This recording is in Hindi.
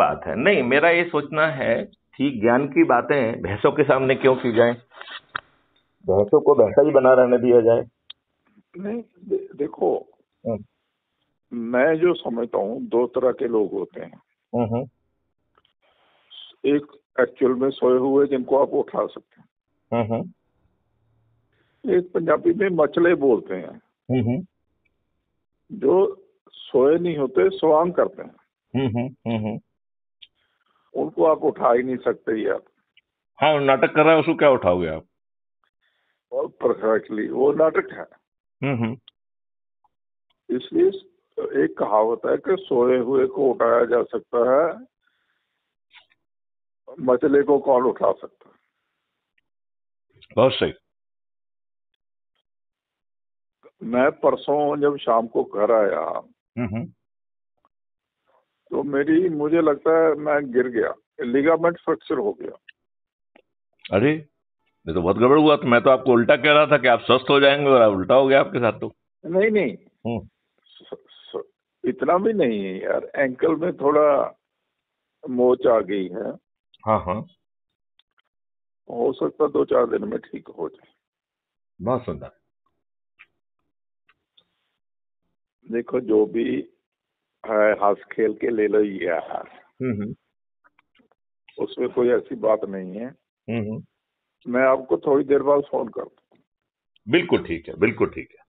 बात है। नहीं, मेरा ये सोचना है, ठीक ज्ञान की बातें भैंसों के सामने क्यों की जाए, भैंसों को भैंसा ही बना रहने दिया जाए। नहीं देखो, हम्म, मैं जो समझता हूँ दो तरह के लोग होते हैं। हम्म, एक एक्चुअल में सोए हुए जिनको आप उठा सकते हम्म, हैं, एक पंजाबी में मचले बोलते हैं, हम्म, जो सोए नहीं होते, स्वांग करते हैं। हम्म, उनको आप उठा ही नहीं सकते यार। हाँ, वो नाटक कर रहा है, उसको क्या उठाओगे आप। और परफेक्टली वो नाटक है। हम्म, इसलिए एक कहावत है कि सोए हुए को उठाया जा सकता है, मचले को कौन उठा सकता है। बहुत सही। मैं परसों जब शाम को घर आया हम्म, तो मुझे लगता है मैं गिर गया, लिगामेंट फ्रैक्चर हो गया। अरे, ये तो बहुत गड़बड़ हुआ। तो मैं तो आपको उल्टा कह रहा था कि आप स्वस्थ हो जाएंगे, और उल्टा हो गया आपके साथ तो। नहीं नहीं, हम्म, स, स, इतना भी नहीं है यार, एंकल में थोड़ा मोच आ गई है। हाँ हाँ, हो सकता 2-4 दिन में ठीक हो जाए। बहुत सुंदर। देखो जो भी है, हंस खेल के ले लो यार, हम्म, उसमें कोई ऐसी बात नहीं है। हम्म, मैं आपको थोड़ी देर बाद फोन करता हूँ। बिल्कुल ठीक है, बिल्कुल ठीक है।